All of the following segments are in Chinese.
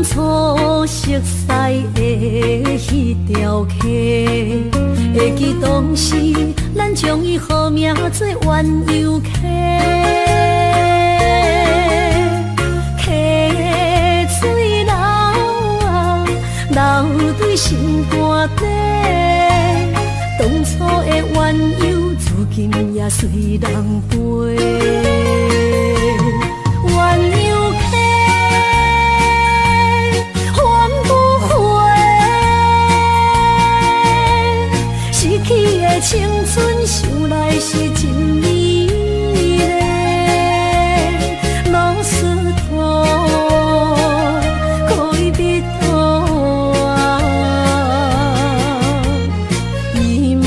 初熟悉的迄条溪，会记当时咱将伊号名做鸳鸯溪。溪水流啊，流对心肝底。当初的鸳鸯，至今也随人陪。鸳鸯溪。 去的青春想来是真美丽，老师徒可以比讨啊，伊嘛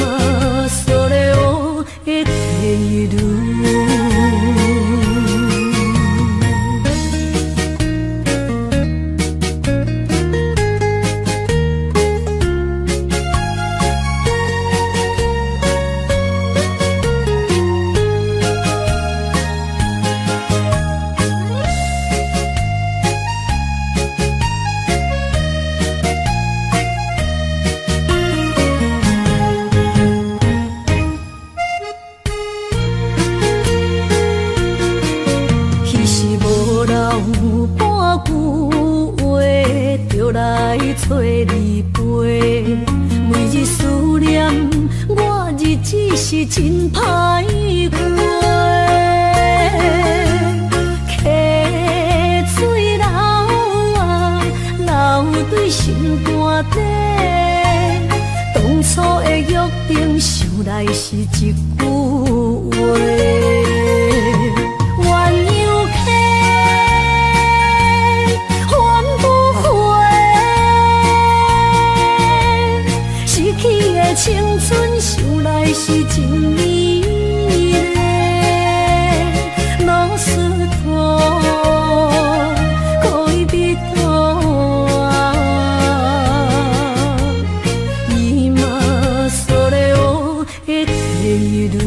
所了的地路。 找你陪，每日思念，我日子是真歹过。溪水流啊，流对心肝底。当初的约定，想来是一句话。 青春想来是真美丽，老师徒可以比讨啊，伊嘛所了的地路。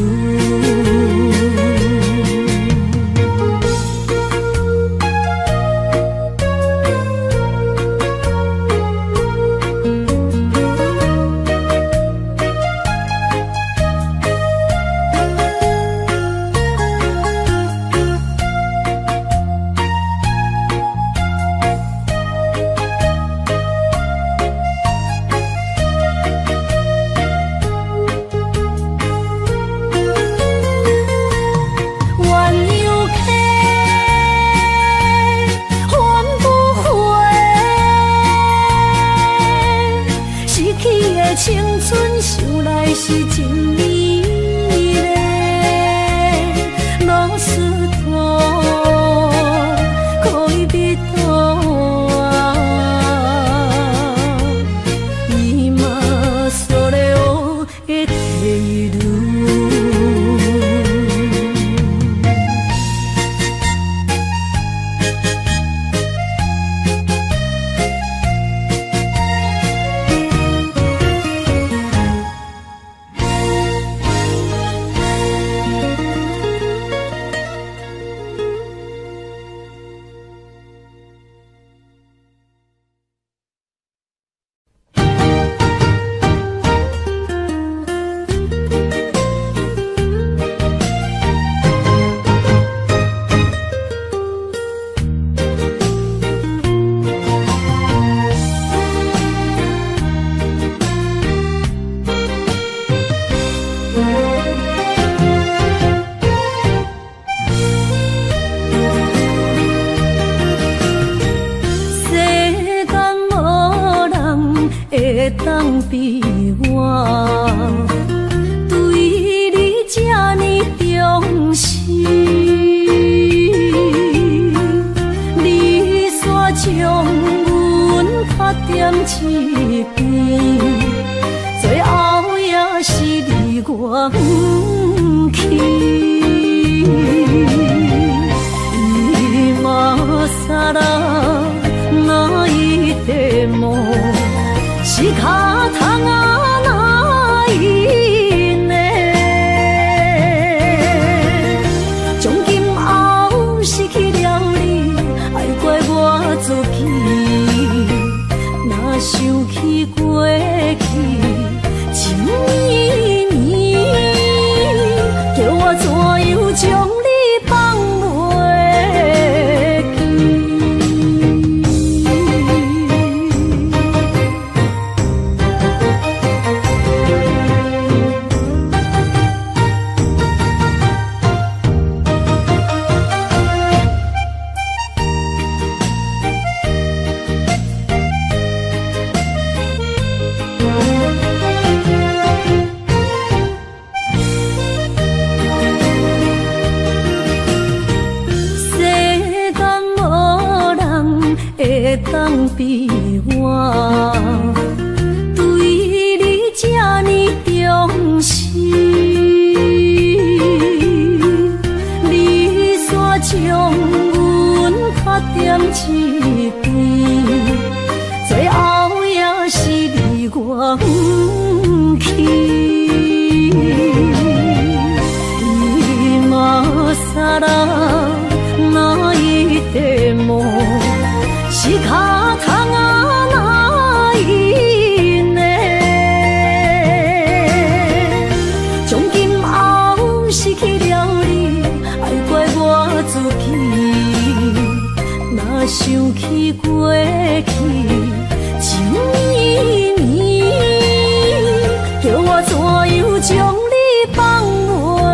青春想来是真美丽，老师徒可以比讨啊，伊嘛所了的地路。 会当比我对你这呢重视，你煞将阮拍点一边，最后也是你我不去。今ら泣いても仕方がない当比我对你这呢重视，你煞将阮拍点一边，最后也是你我不去。今啦，那一地梦是脚痛啊，那一呢？从今后失去了你，爱怪我自己。若想起过去情绵绵，叫我怎样将你放袂？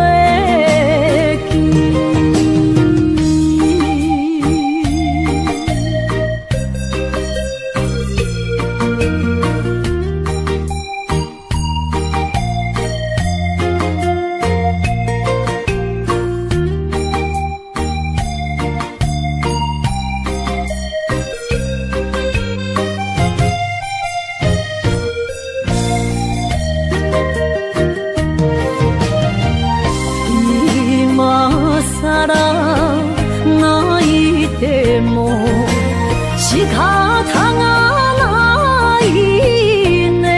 是脚痛啊，那一呢？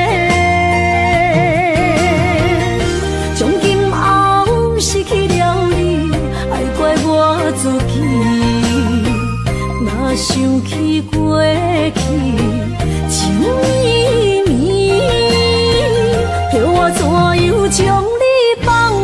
从今后失去了你，爱怪我自己。若想起过去情绵绵，叫我怎样将你放袂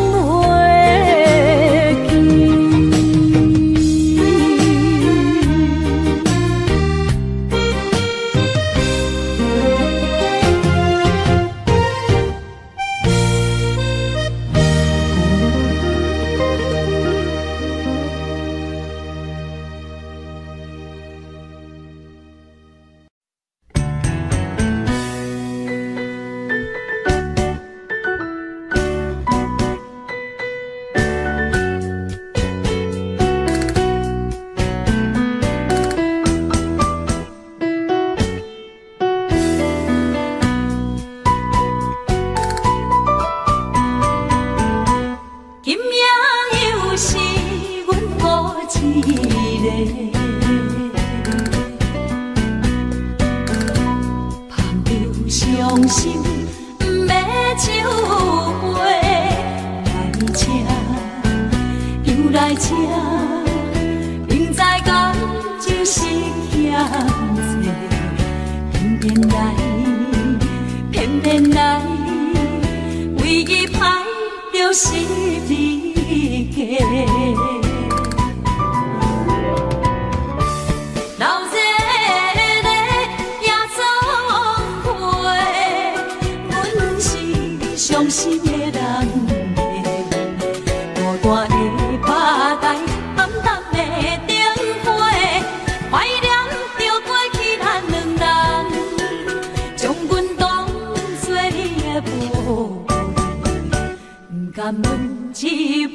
记？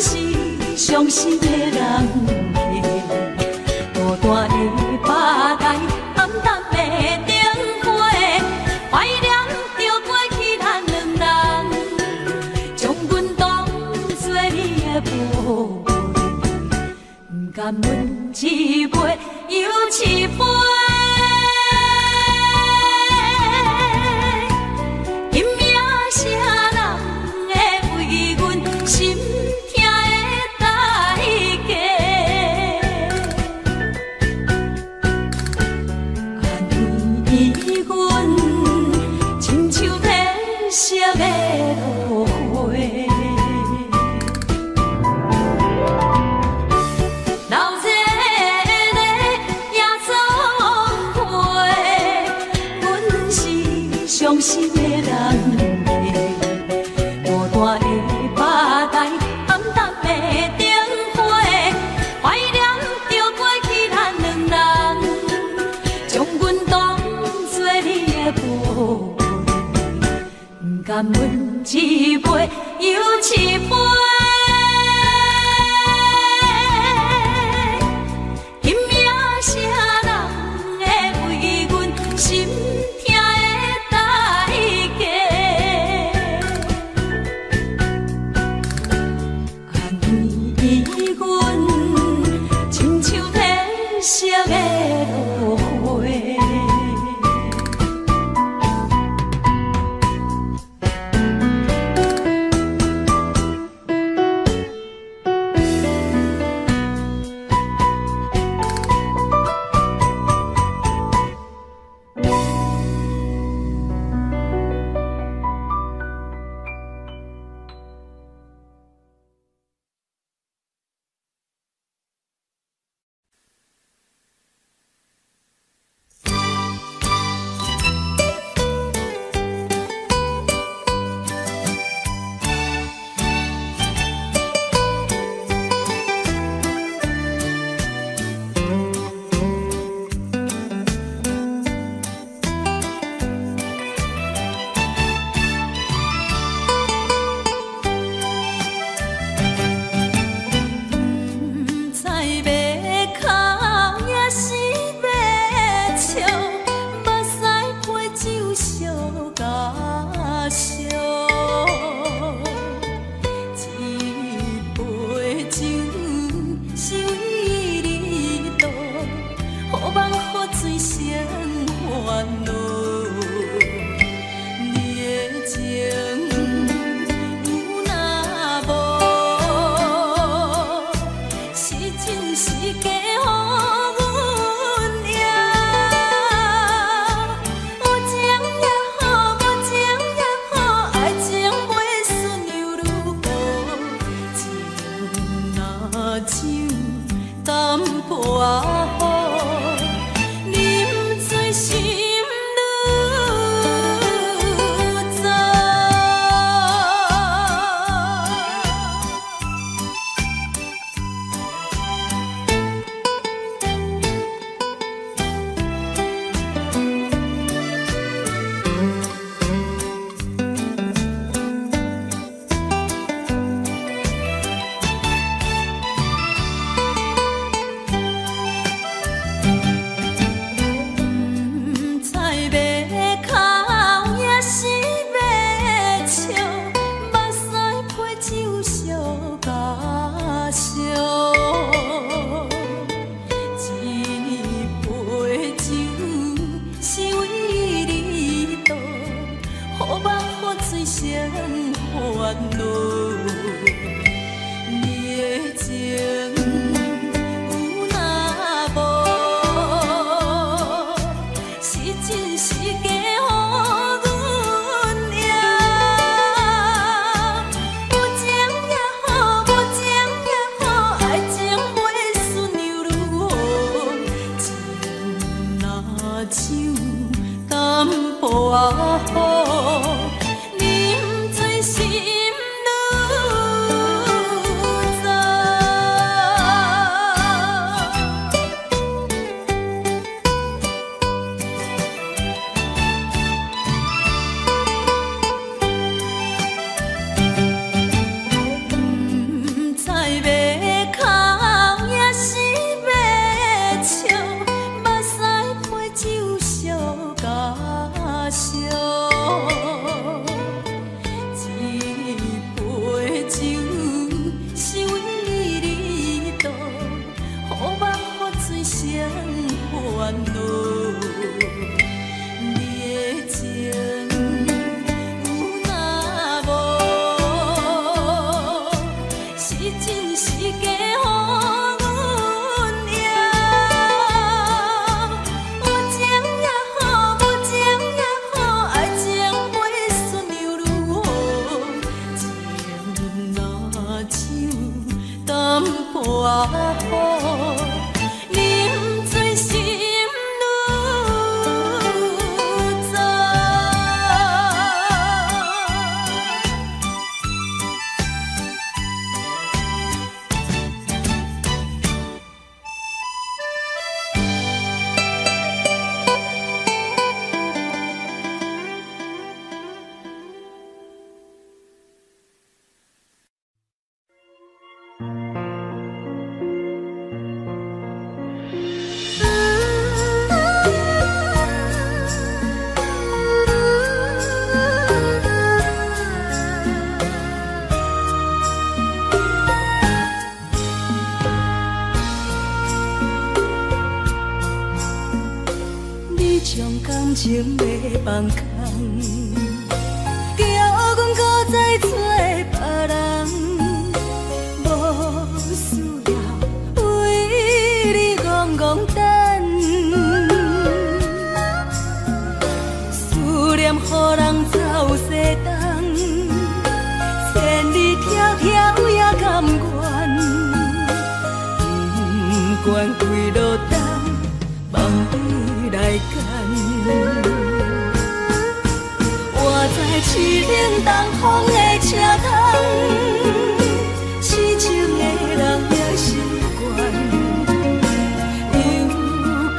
是心的人客，孤单的巴台，暗淡的灯花，怀念着过去咱两人，将阮当作你的宝贝，不甘阮一杯又一杯。伤心的人客，孤单的巴台，暗淡的灯花，怀念着过去咱两人，将阮当作你的宝贝，不甘阮一杯又一杯。今夜啥人会为阮心？色的落花，好，啉醉心愈糟。感情要放空，叫阮搁再找别人，无需要为你戆戆等。思念予人走西东，千里迢迢也甘愿，不管几落冬，望你来干。我在凄冷东风的车窗，痴情的人也习惯，又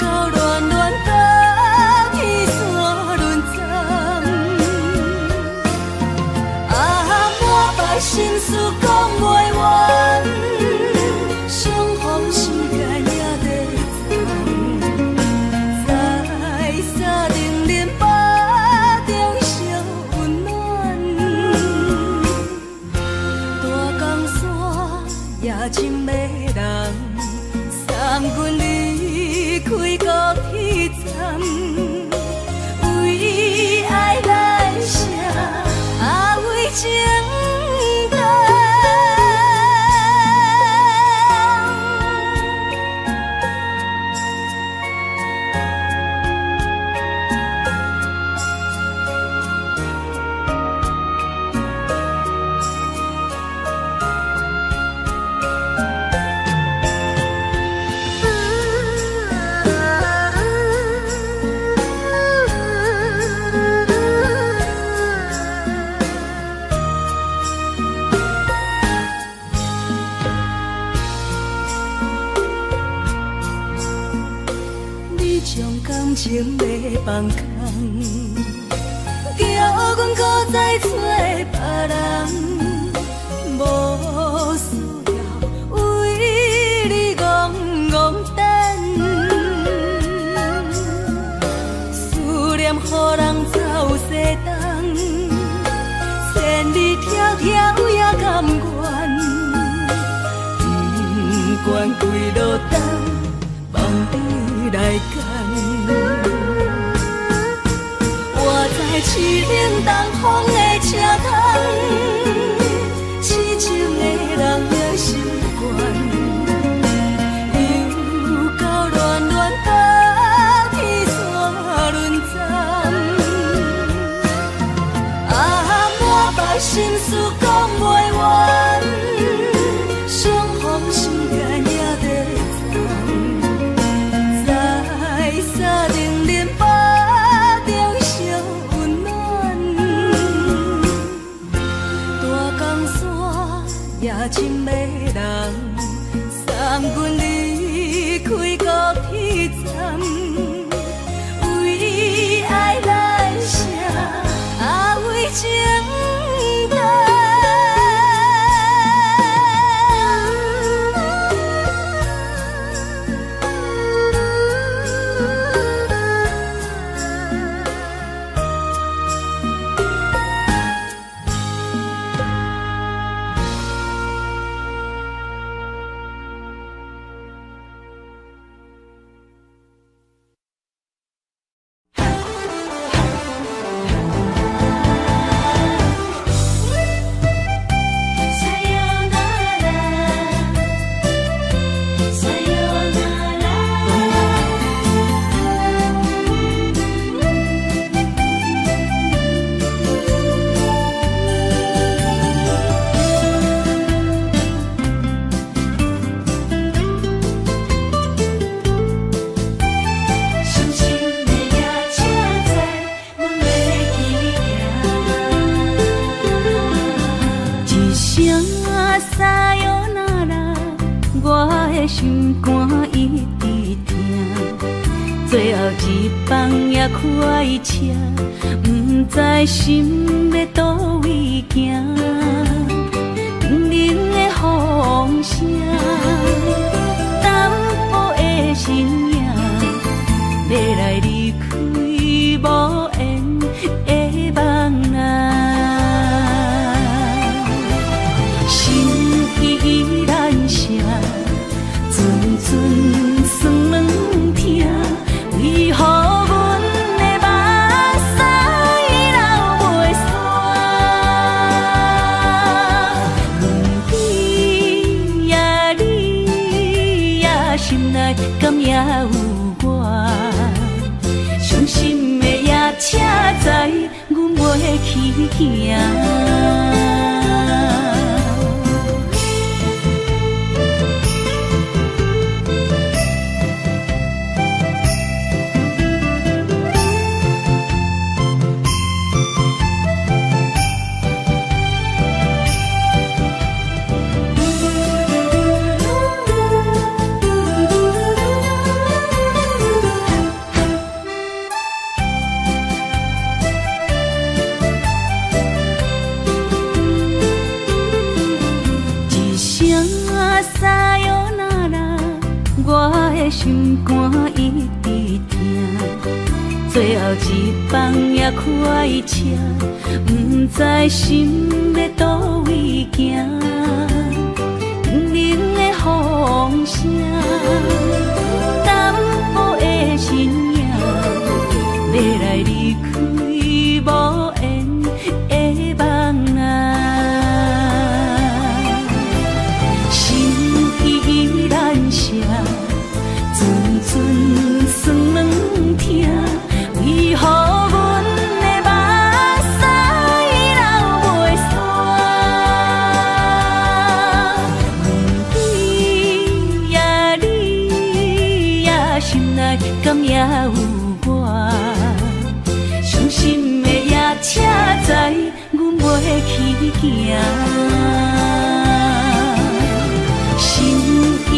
到恋恋到天山沦陷。满腹心事讲袂完，相逢时间也在走。在沙定连巴中烧温暖，大江山夜深要人，送阮离开高铁站，为爱来写为情长。感情要放空，叫阮搁再找别人，无需要为你戆戆等。思念予人走西东，千里迢迢也甘愿，不管几落冬，望你来干。我在凄冷东风的车窗，痴情的人也习惯，又到恋恋到天山沦陷。满腹心事讲袂完，相逢时间也在走。在沙定连巴中烧温暖，大江山夜深要人，送阮离开高铁站，为爱来写为情长。的心肝一直疼，最后一棒也开车，不知心要倒位行。冷冷的风声，淡薄的身影，要来离开无缘的梦啊。心依然舍，阵阵酸软疼，为何阮的目屎流袂煞？问你呀，你呀，心内敢也有我？伤心的夜车载，阮袂去行。心肝一直疼，最后一棒也开车，不知心要倒位行。冷冷的风声，淡薄的身影，要来离开无缘的梦啊。心依然舍。阵阵酸软疼，为何阮的目屎流袂煞？问你呀，你呀，心内敢也有我？伤心的夜车载，阮袂去行。心依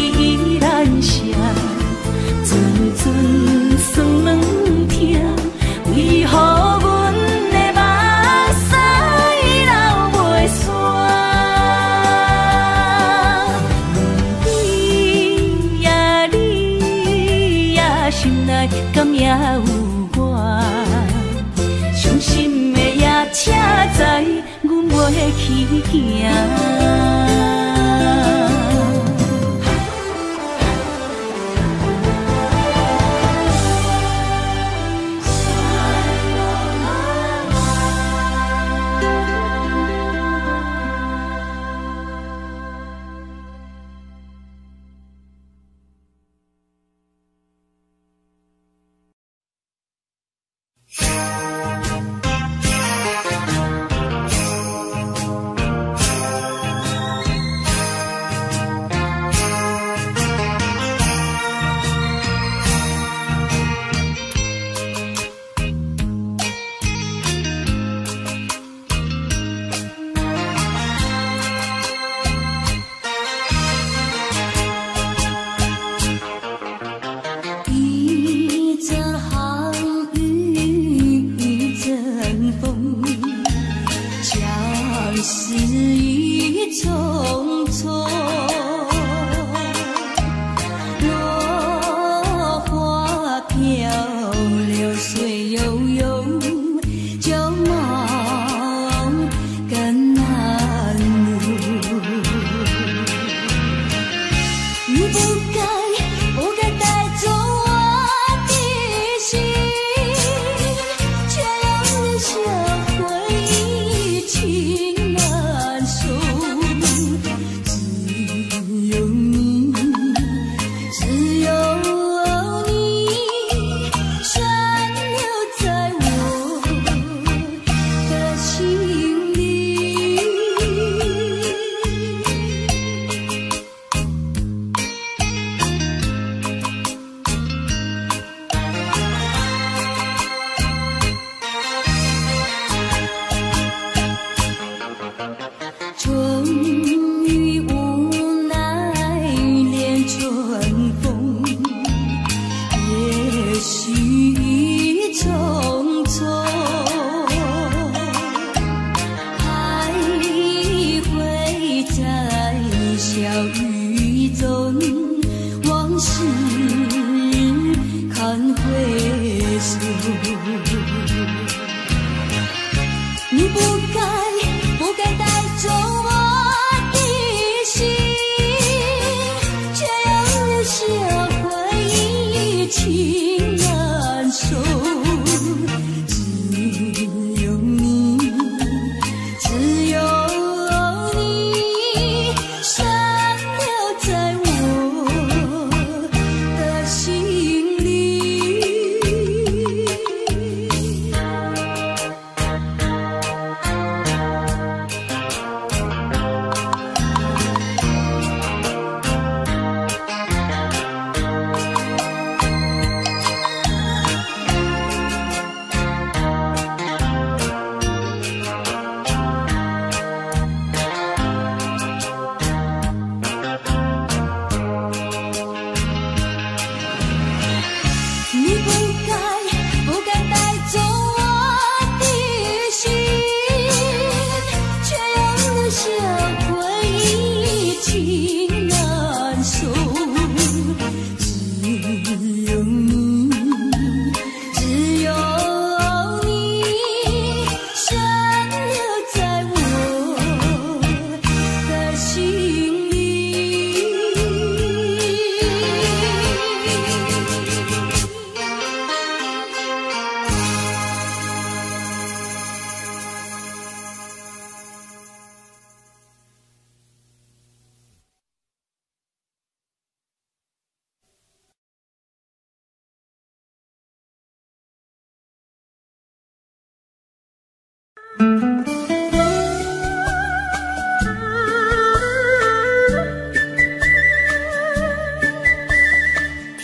然舍。阵阵酸软疼，为何阮的目屎流袂煞？问你呀，你呀，心内敢也有我？伤心的夜车载，阮袂去行。情难收，只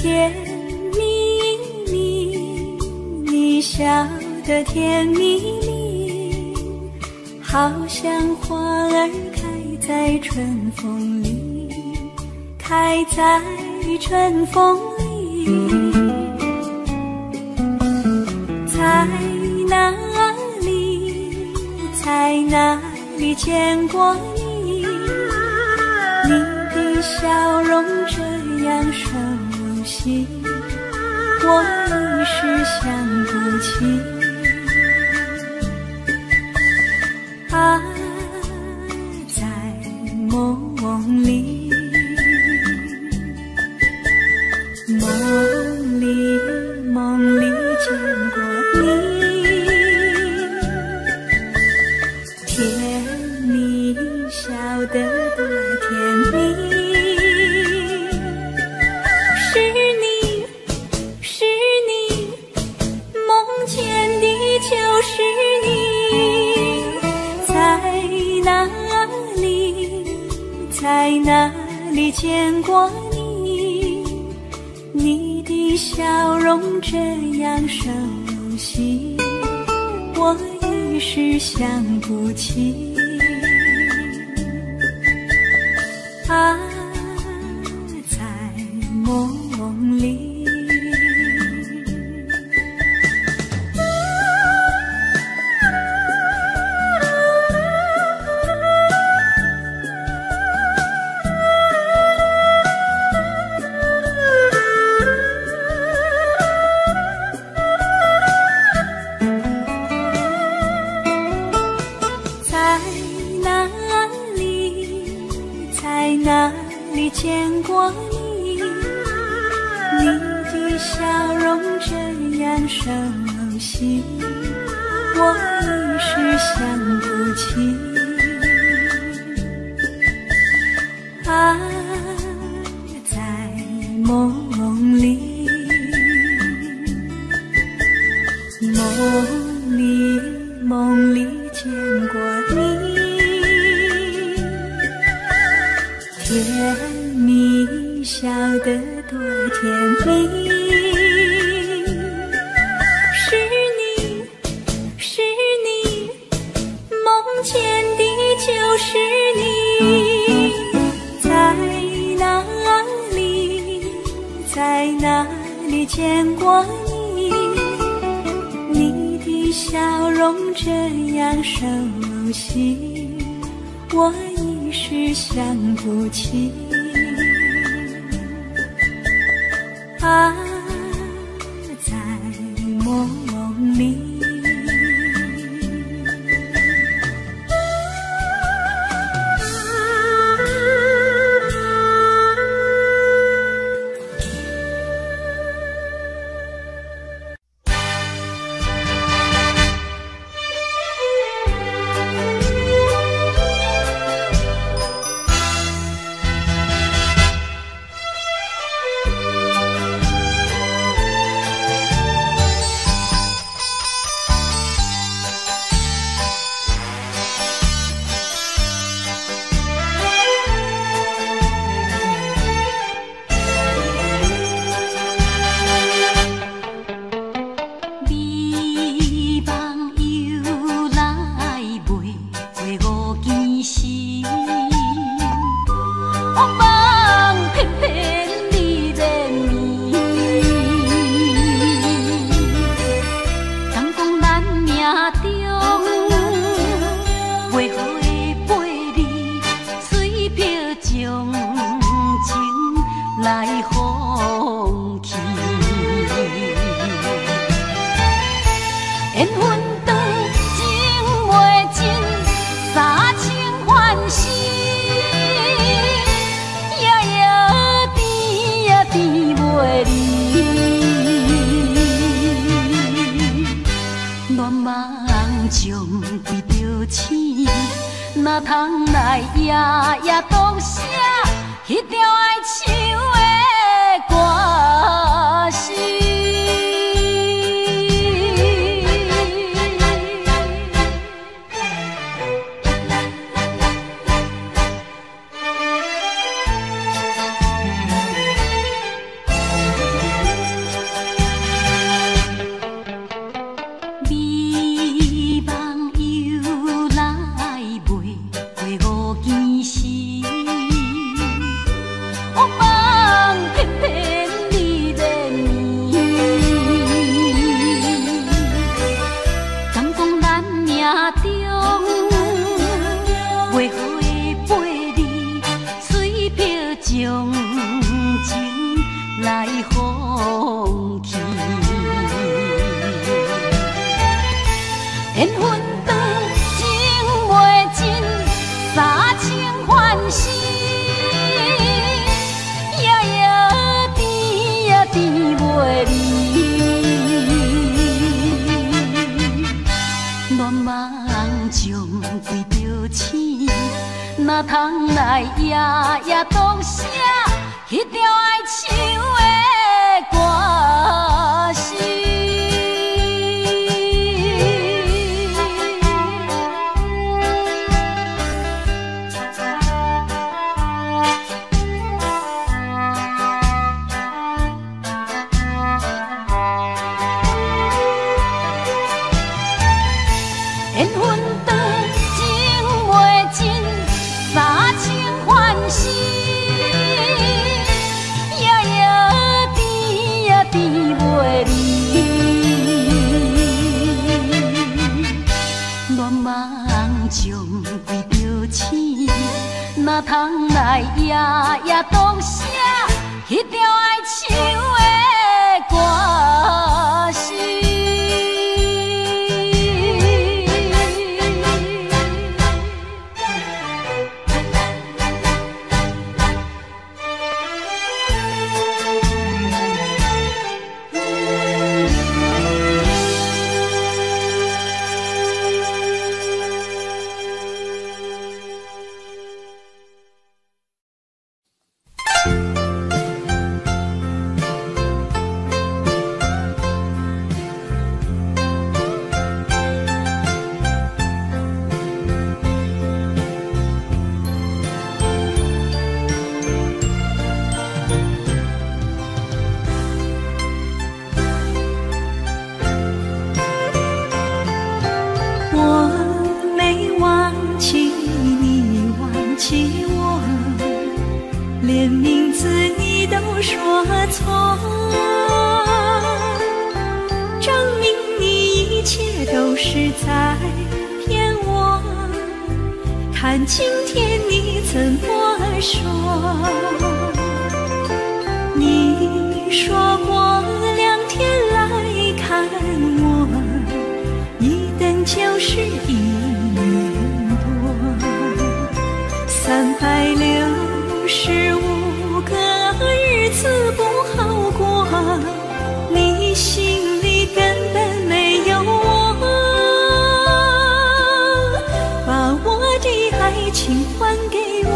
甜蜜蜜，你笑得甜蜜蜜，好像花儿开在春风里，开在春风里。在哪里，在哪里见过你？你的笑容这样熟悉，我一时想不起。啊，在梦里，梦里见过你，甜蜜笑得多甜蜜。就是你，在哪里，在哪里见过你？你的笑容这样熟悉，我一时想不起。啊，在梦里。哪里见过你？你的笑容这样熟悉，我一时想不起。啊，在梦里，梦里见过你。甜蜜笑得多甜蜜，是你，是你，梦见的就是你。在哪里，在哪里见过你？你的笑容这样熟悉，我一时想不起。啊，在梦里。为何会背离？哪通来夜夜读写迄条爱唱的歌词？哪通来夜夜读写迄条爱唱的歌词？缘分长情袂尽。三情欢喜，夜夜甜呀甜袂离。乱梦中归着醒，哪通来夜夜读写迄条爱唱的歌词？看今天你怎么说？你说过2天来看我，一等就是1年多，365个日子不好过，你心里根本没有我，把我的爱情还给我。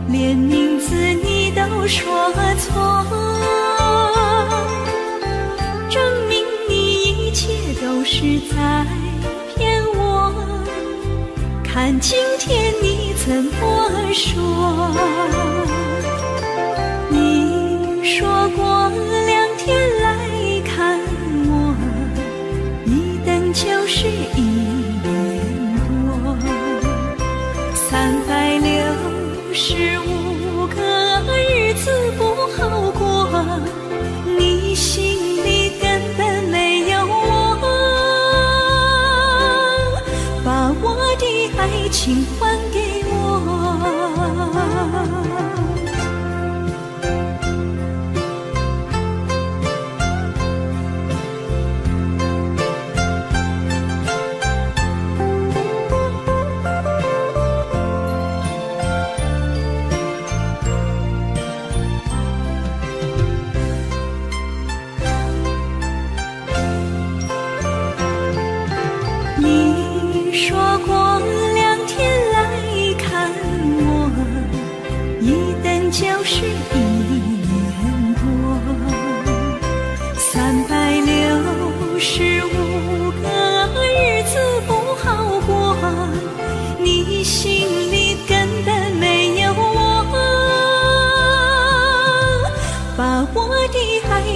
连名字你都说错，证明你一切都是在骗我。看今天你怎么说？你说过2天来看我，一等就是1年多，365个日子不好过，你心里根本没有我，把我的爱情还给我。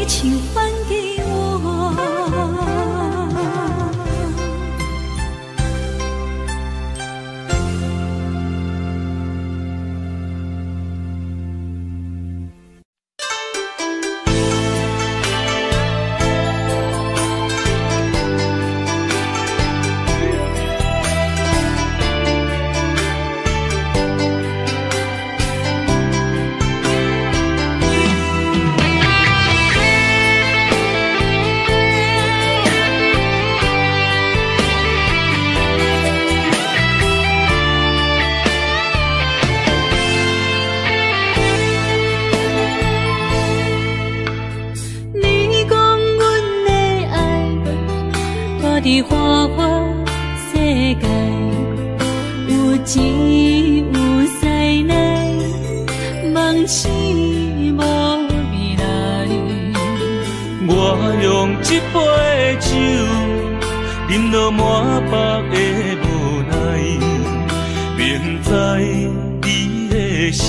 情还给我。伫花花世界，有钱有势来，梦醒无未来。我用一杯酒，饮落满腹的无奈，明知你的心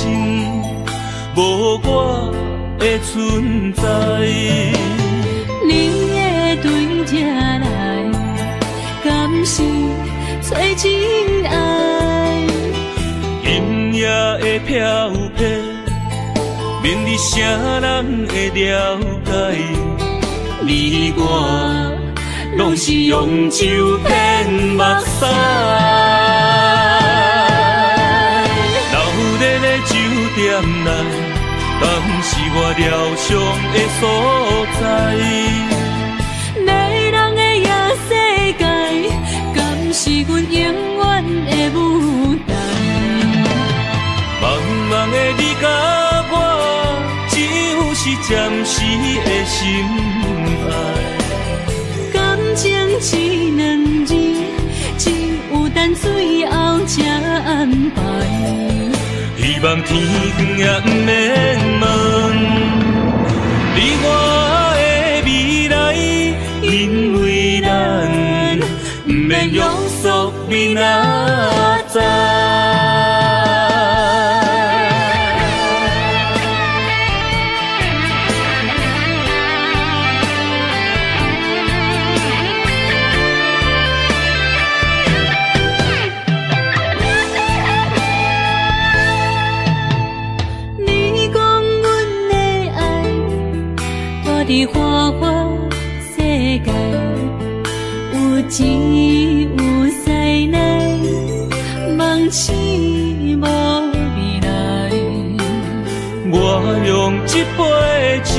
无我的存在。你的对这来，敢是找真爱？音乐的飘飘，明日啥人会了解？你我拢是用酒骗目屎，流热的酒店内，敢是我疗伤的所在？迷人的夜世界，敢是阮永远的舞台？茫茫的你甲我，只有是暂时的心爱。感情只两字，只有等最后才安排。希望天光也不免问，你我的未来，因为咱不免约束明仔载。伫花花世界，有钱有势来，梦醒无未来。我用一杯酒，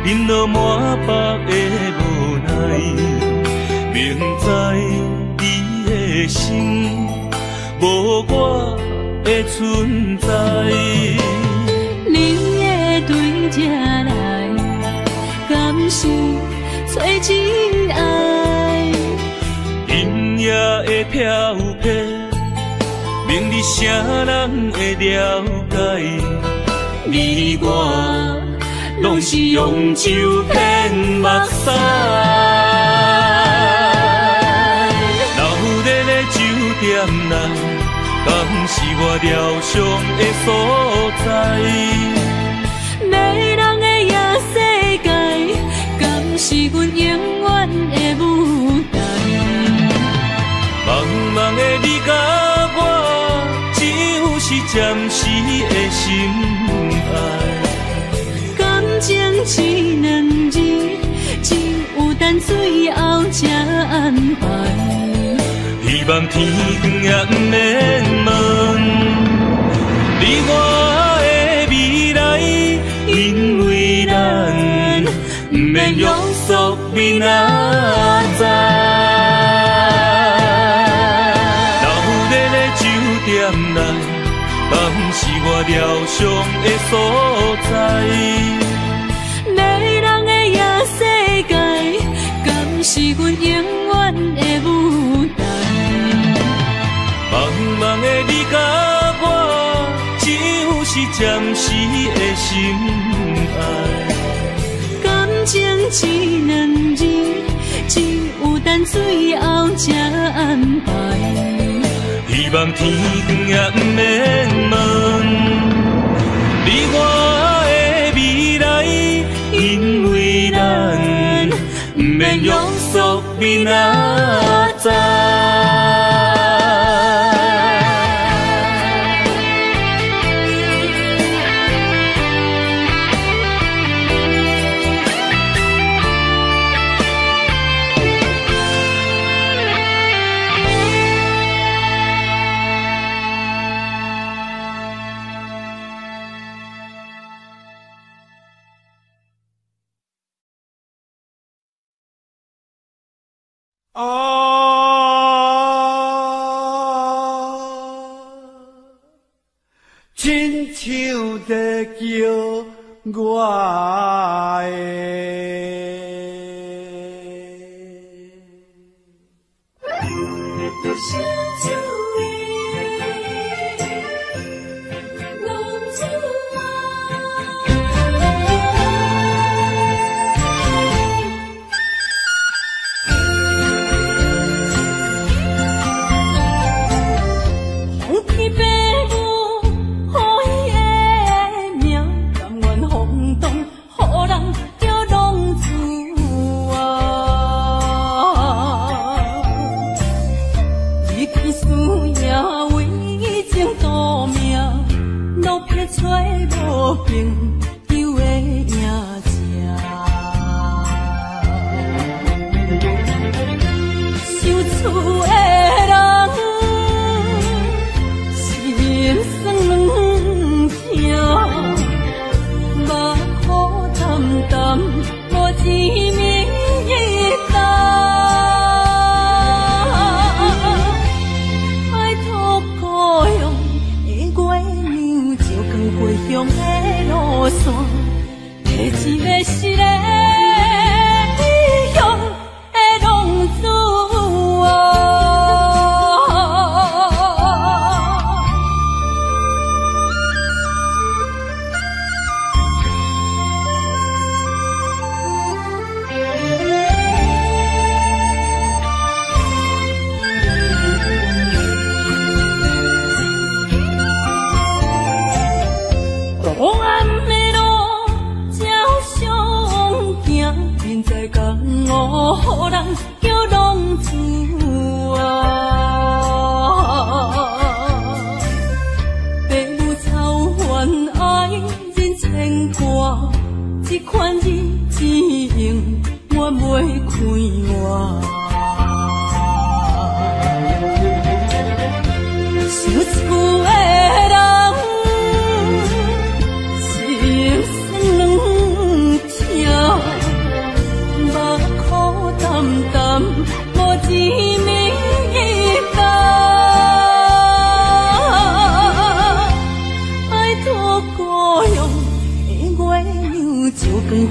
饮落满腹的无奈，明知你的心无我的存在。你的对这来，敢是找真爱？音乐的飘飘，明日啥人会了解？你我拢是用酒骗目屎，流热的酒店内，敢是我疗伤的所在？迷人的夜世界，敢是阮永远的舞台？茫茫的你甲我，只有是暂时的心爱。感情只两字，只有等最后才安排。希望天光也不免问，你我的未来，因为咱不免约束明仔载。流热的酒店内，敢是我疗伤的所在？迷人的夜世界，敢是阮永远的舞台？茫茫的你甲我，只有是暂时的心爱。感情只两字，只有等最后才安排。希望天光也不免问，你我的未来，因免庸俗面仔载。亲像在叫我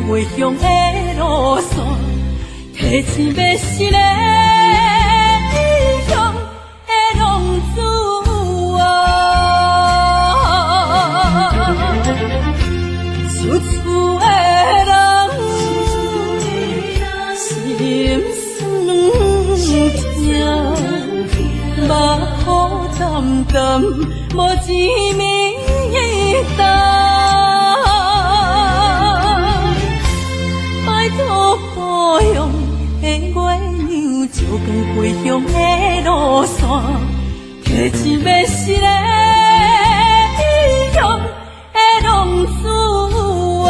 回乡的路线，提醒要是个异乡的浪子啊，受厝的人心酸痛，目眶澹澹，无一面灯。故乡的月亮，照光回乡的路线，提醒要是个异乡的浪子啊。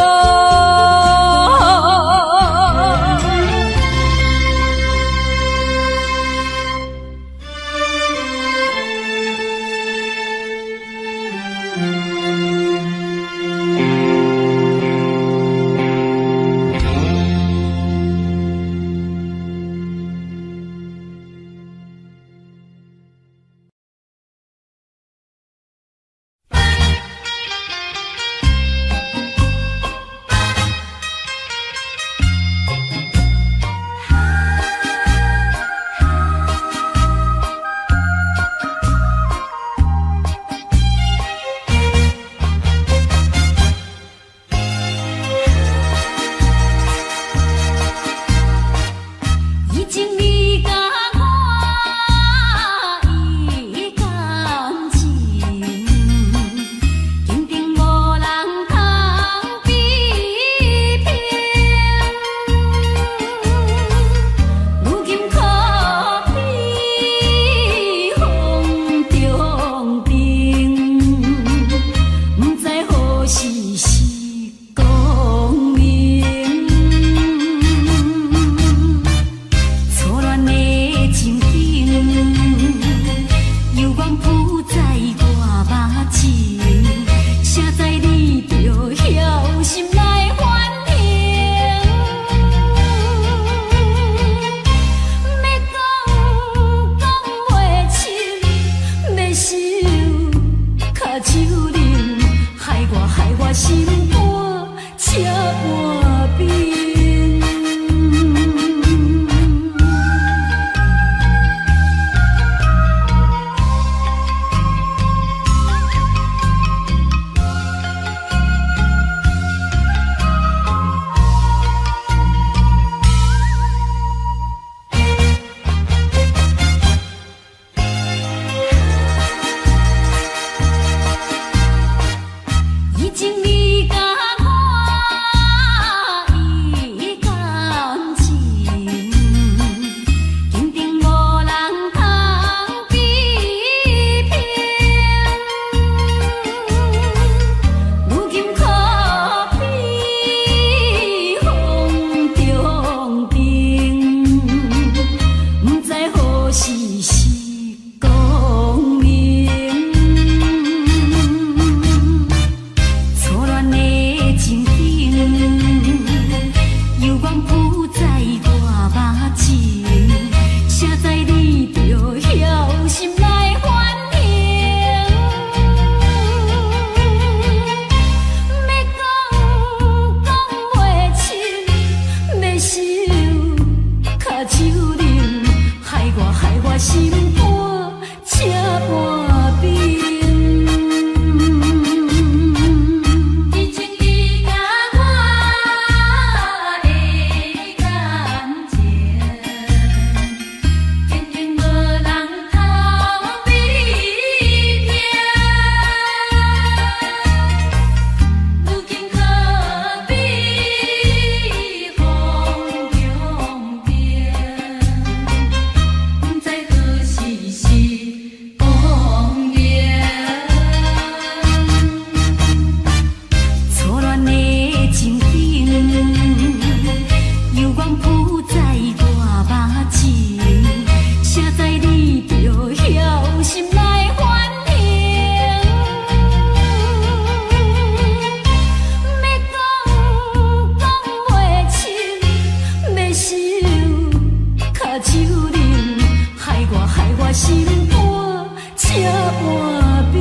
心肝车半冰。以前你甲我的感情，偏偏无人通比拼。如今可比风中变，不知何时是光明。错乱的情景，犹原浮在大目睭，谁知你着晓心来反省？要讲袂清，要收脚手冷，害我心肝车半冰。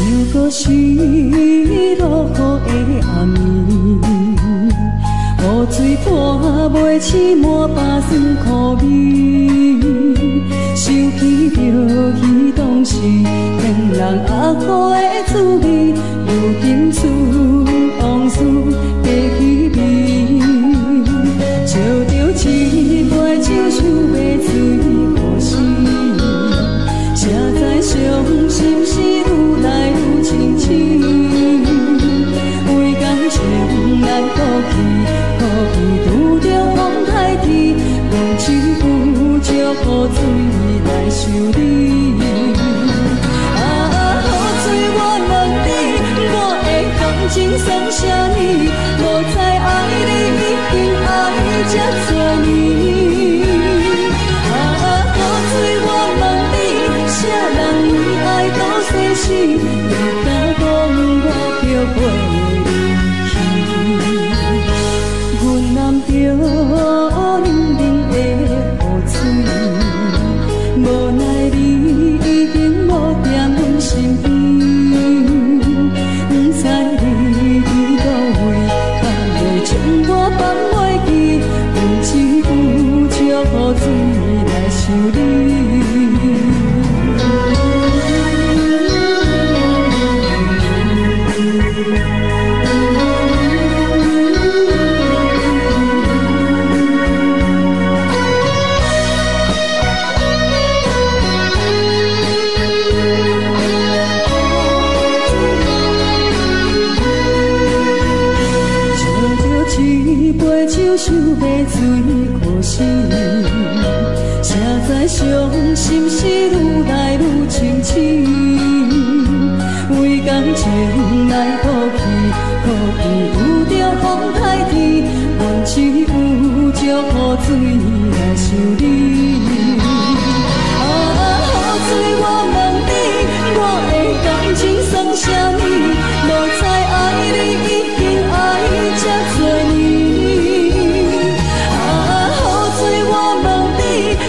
又搁是落雨的暗暝，雨水拖袂起满巴酸苦味，想起着彼当时恋人阿好的滋味，如今厝往事加稀微，笑着一杯酒想要醉可惜，谁知伤心事愈来愈清醒，为感情来哭泣，哭泣拄着风台天，用手扶着雨水来修理。雨水我问你，我的感情算啥呢？无知爱你已经爱这多年。雨水我问你，啥人为爱到生死？你敢讲我着袂离去？阮男着冷冷的雨水，无奈你已经无在阮身边，不知你伫倒位，敢会将我放袂记？用一壶石雨水来想你。想要醉可惜，谁知伤心事愈来愈清醒，为感情来哭泣，哭泣拄着风台天，阮只有借雨水来想你。雨水我问你，我的感情算啥呢？无知爱你已经爱这多年。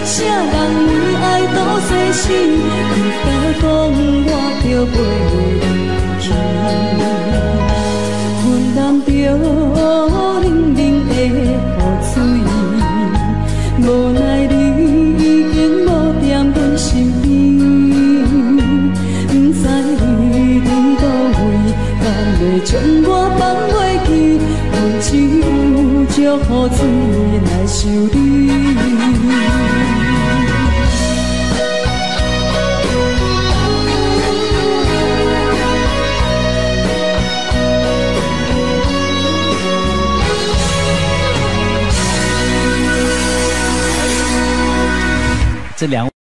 啥人为爱到生死？你敢讲我着袂离去？阮男着冷冷的雨水，无奈你已经无在阮身边，不知你伫倒位，敢会将我放袂记？阮只有借雨水来想你。这两。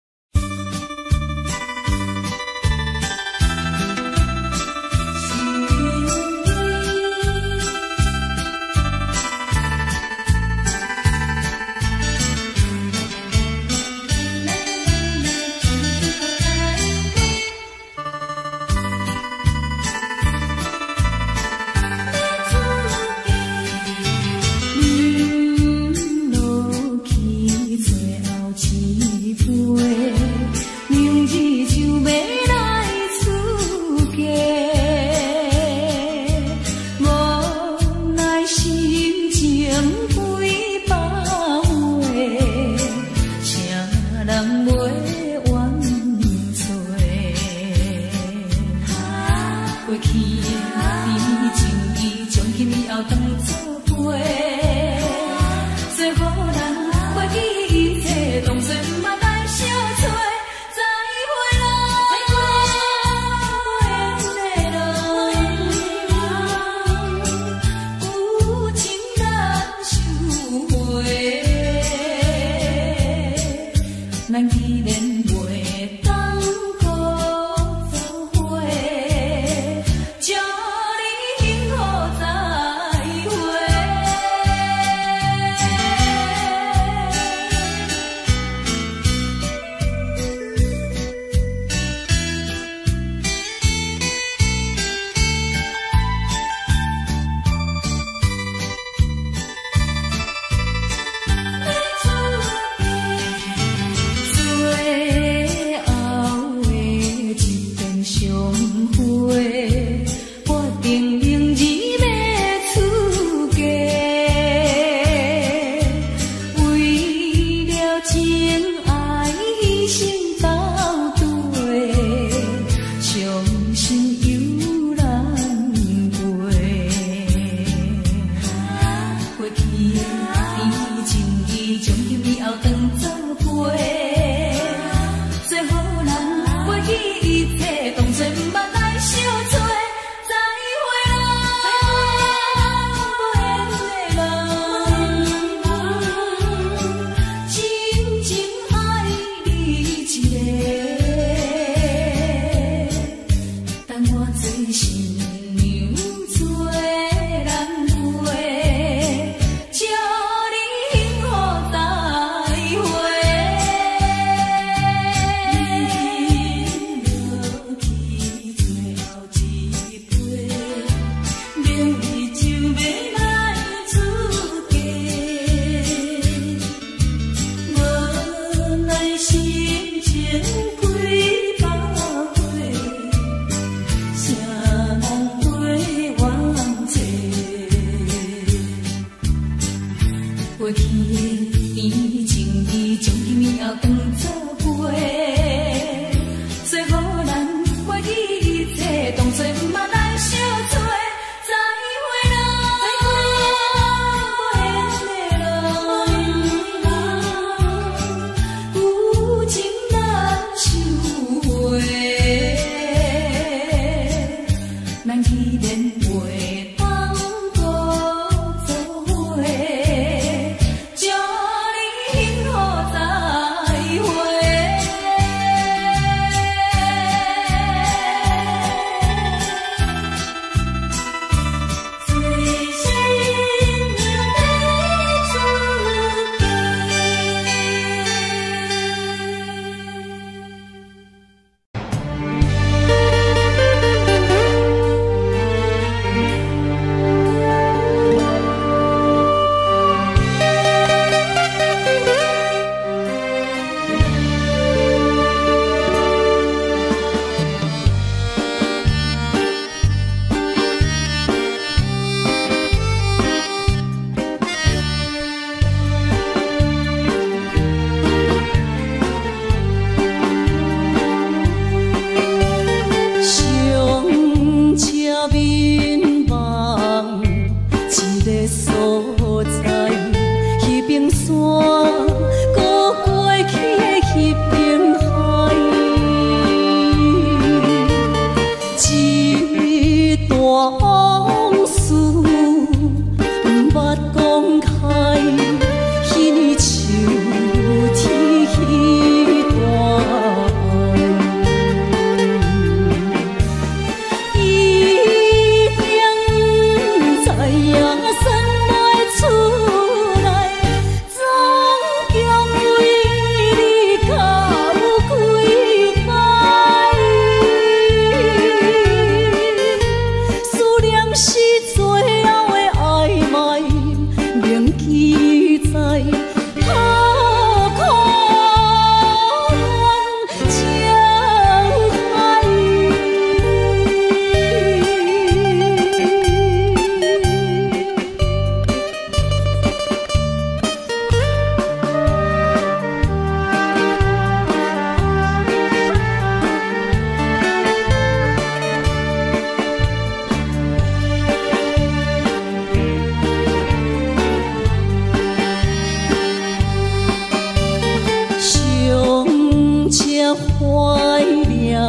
怀念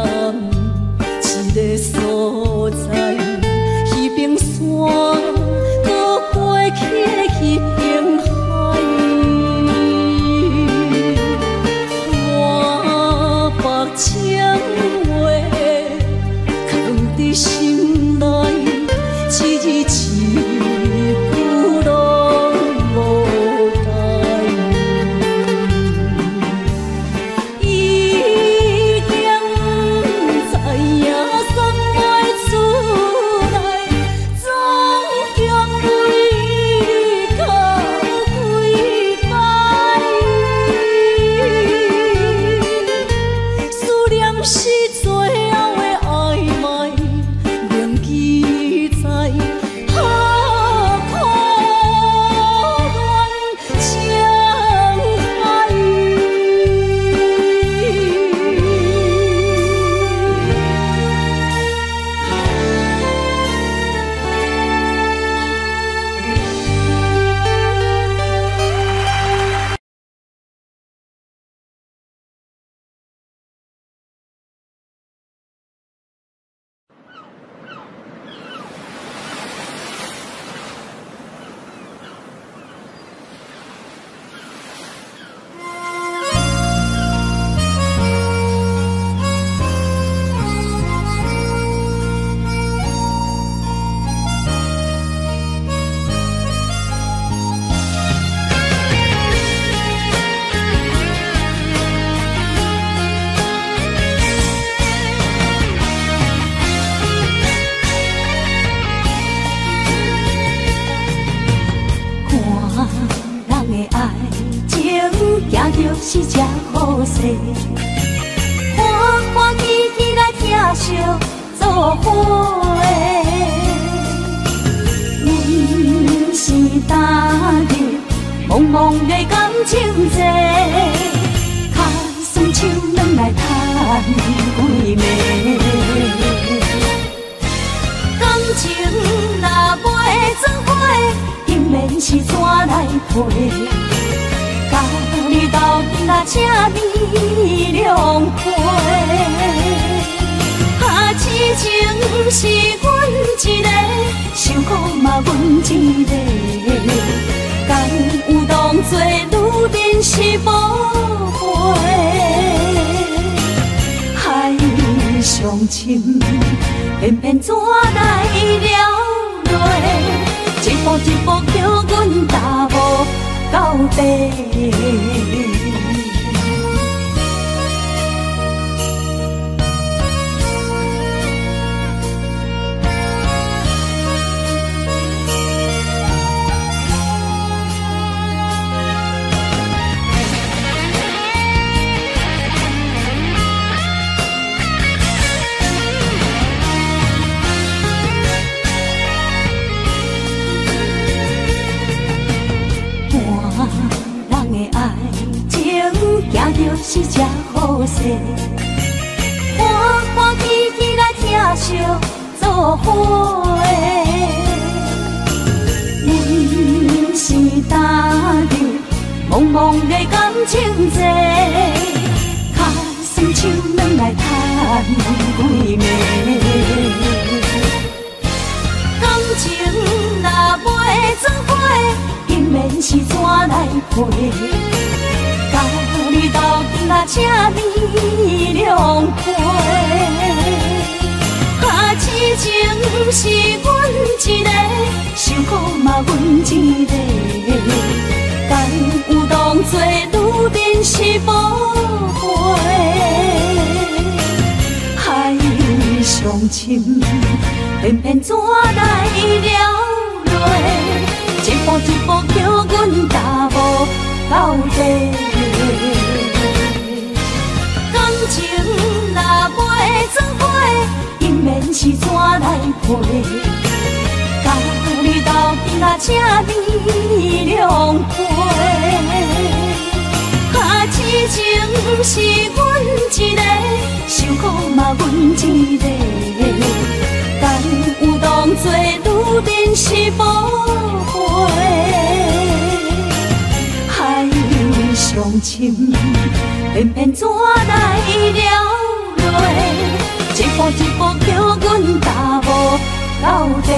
一个所在，迄边山，搁过去迄边海。我把情话藏伫心内，一字一句拢无改。已经知影送袂出来，总强为你靠几摆。思念是最后的暧昧，铭记在何苦恋情海。看人的爱情，行着是这好势，欢喜喜来疼惜做伙的。阮是今日茫茫的感情债，卡算手软来赚几暝。感情若袂做伙，竟然是怎来陪？甲你斗阵啊，请你谅解。痴情是阮一个，受苦嘛阮一个。敢有当作女人是无悔？海上深，偏偏怎来了落？一步一步叫阮踏无到底。人的爱情，行着是这好势，欢喜喜来疼惜做伙的。阮是今日茫茫的感情债，卡算手软来赚几暝。感情若袂做伙，竟然是怎来陪？甲你斗阵啊，请你谅解。痴情是阮一个，受苦嘛阮一个。敢有当作女人是无悔？海上深，偏偏怎来了落？一步一步叫阮踏无到底。感情若袂做伙，竟然是怎来陪？甲你斗阵啊，请你谅解。痴情是阮一个，受苦嘛阮一个。敢有当作女人是无悔？海上深，偏偏怎来了落？一步一步叫阮踏无到底。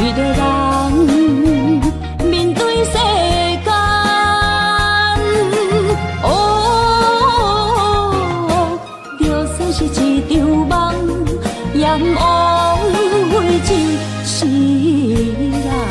一个人是人。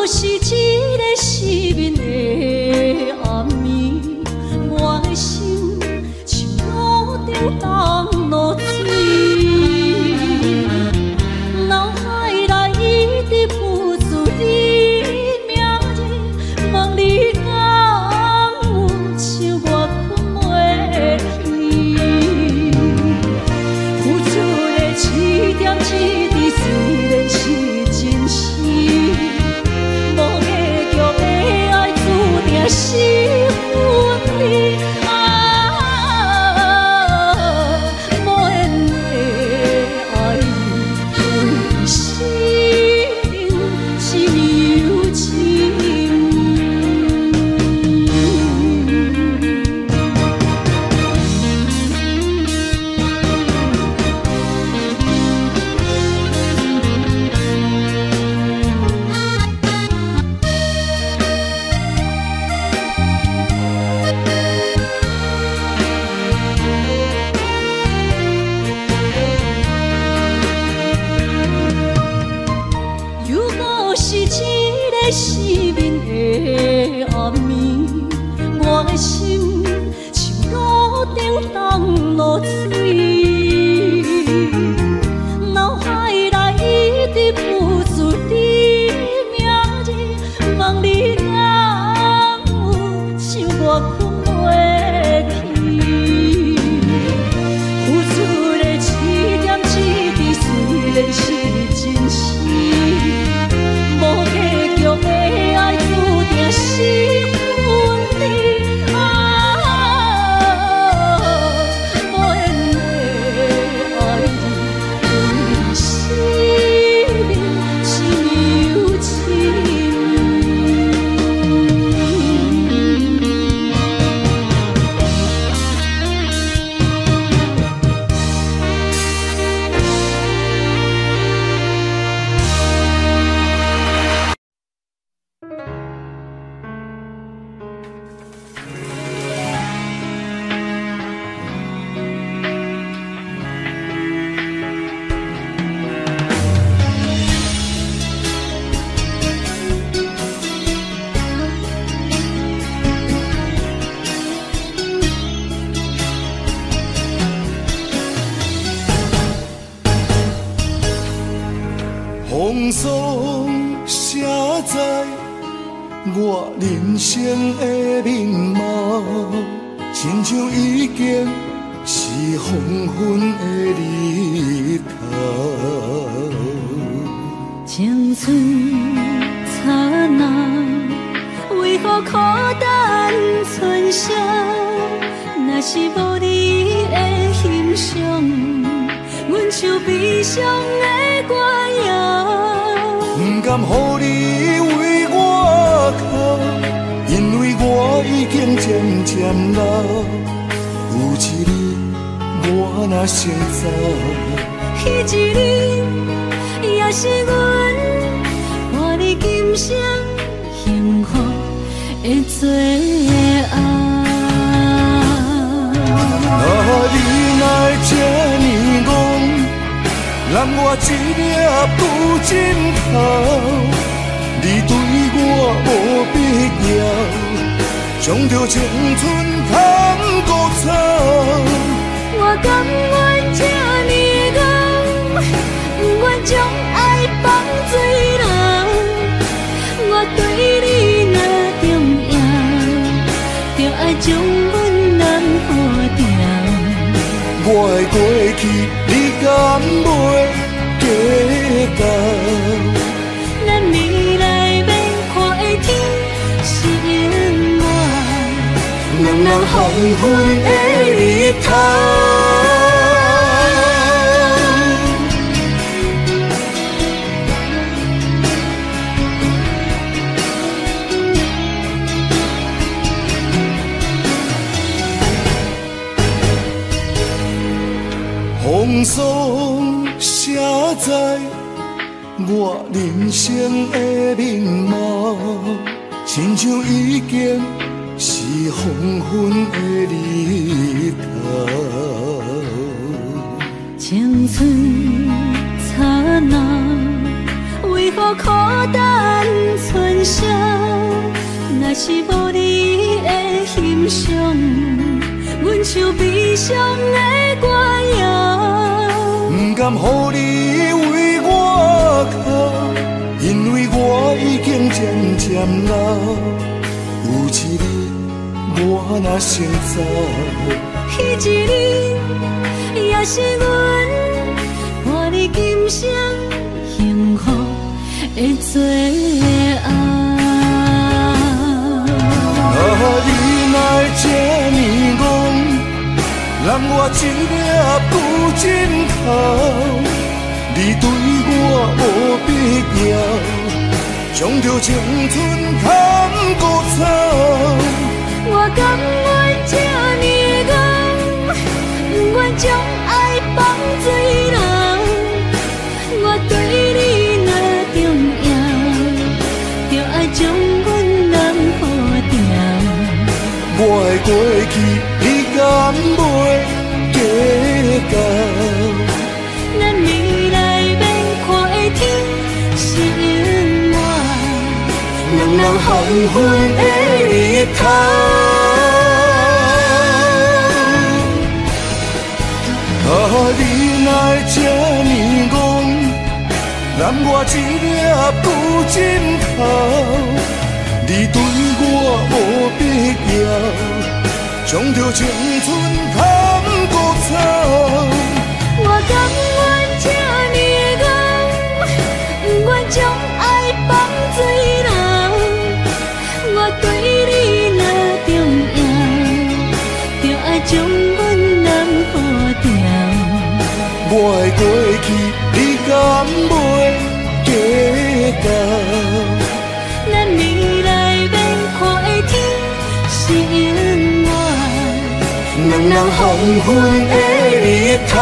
是一个失眠的暗暝，我的心像路中东落水，脑海内一直浮出你名字，望你敢有像我困袂去，付出的一点一滴虽然是真实。是分离啊，无缘的爱为生是有情。失眠的暗暝，我的心像路中东落水，脑海内一直浮出你名字，望你敢有像我困袂去，付出的一点一滴虽然是真实。的爱注定是分离啊，无缘的爱为生是有情。风霜写在我人生的面貌，亲像已经是黄昏的日头。青春刹那，为何孤单存剩？若是无你的欣赏，阮像悲伤的歌谣。不甘予你为我哭，因为我已经渐渐老。有一日我若先走，彼一日也是阮伴你今生幸福的最后。你若会这呢戆，让我一粒不尽头。你对我无必要，将着青春通孤草。我甘愿这呢戆，不愿将爱放水流。我对你若重要，就爱将阮人付掉。我的过去，你敢袂计较？咱未来要看的天是永远，两人黄昏的日头。风霜写在我人生的面貌，亲像已经是黄昏的日头。青春刹那，为何孤单存是无你的欣赏，阮像悲伤的歌谣。不甘予你为我哭，因为我已经渐渐老。有一日我若先走，彼一日也是阮伴你今生幸福的最后。你哪会这呢戆，揽我一粒不枕头？你对我无必要，将着青春砍孤草。我甘愿这呢戆，不愿将爱放水流。我对你若重要，就爱将阮人抱牢。我的过去，你敢袂计较？咱未来免看的天是永远，两人黄昏的日头。你哪会这呢戆，揽我一粒不枕头？你对我无必要，将着青春砍孤草。我甘愿这呢戆，不愿将爱放水流。我对你若重要，就爱将阮人抱牢。我的过去，你敢袂计较？咱未来免看的天是永远，两人黄昏的日头。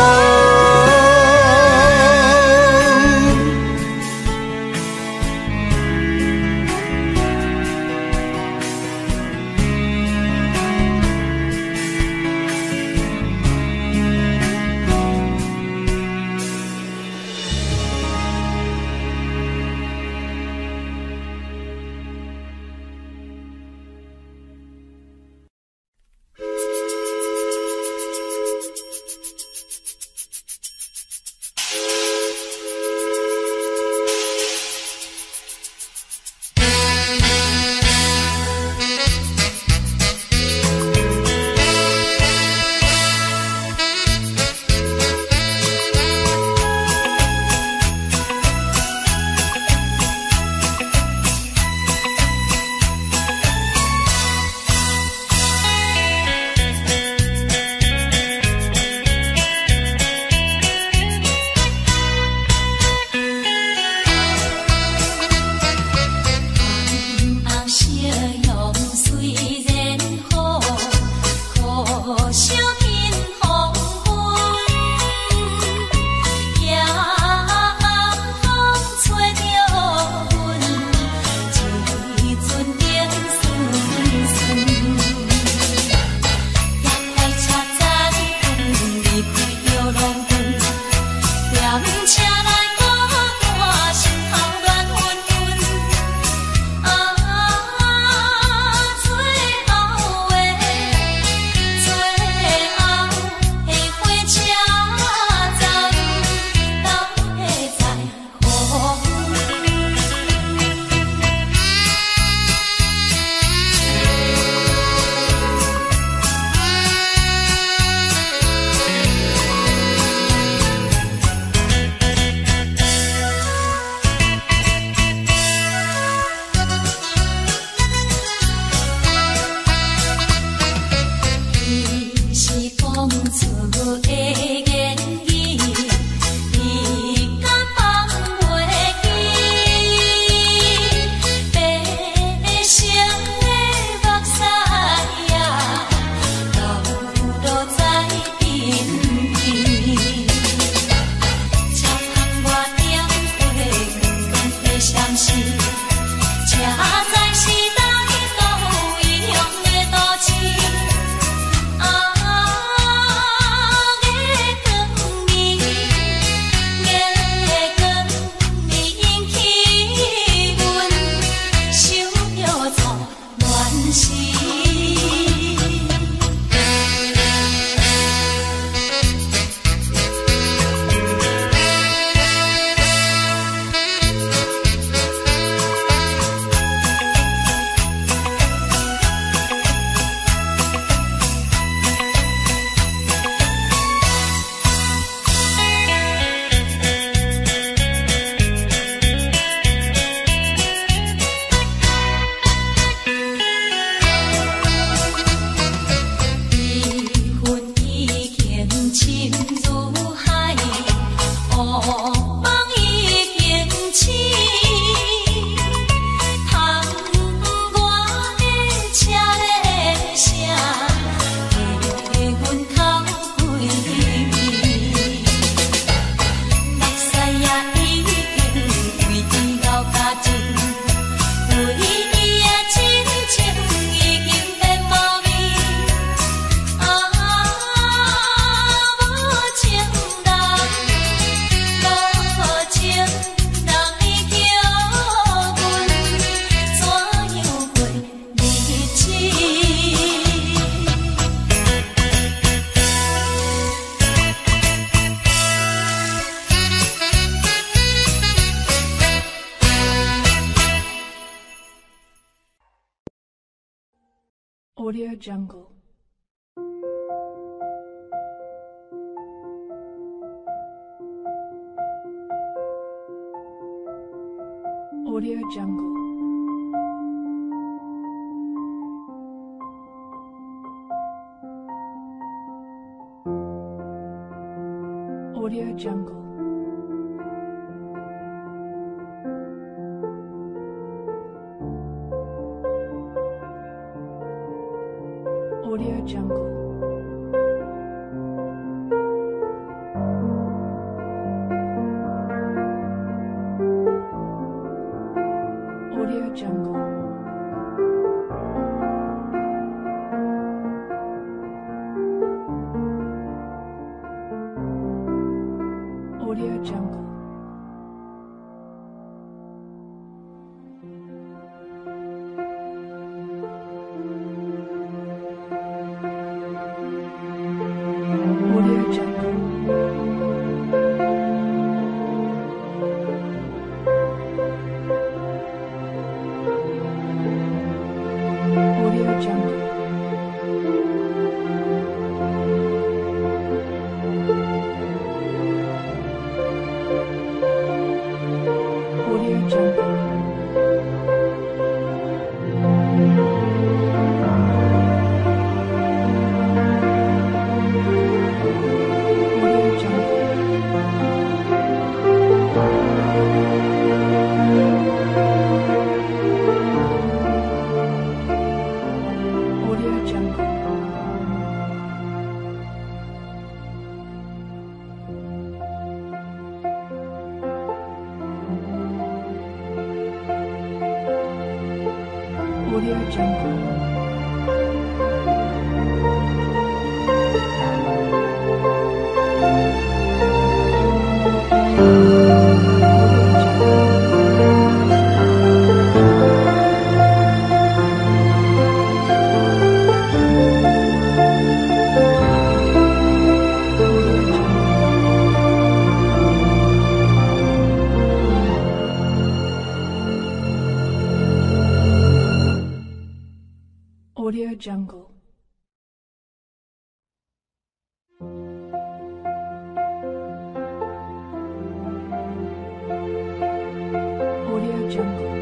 Audio Jungle. Audio Jungle. Audio Jungle. Audio Jungle. Audio Jungle. Audio Jungle. Audio Jungle. Audio Jungle. Audio Jungle. Audio Jungle. Audio Jungle. Audio Jungle. Audio Jungle. Audio Jungle.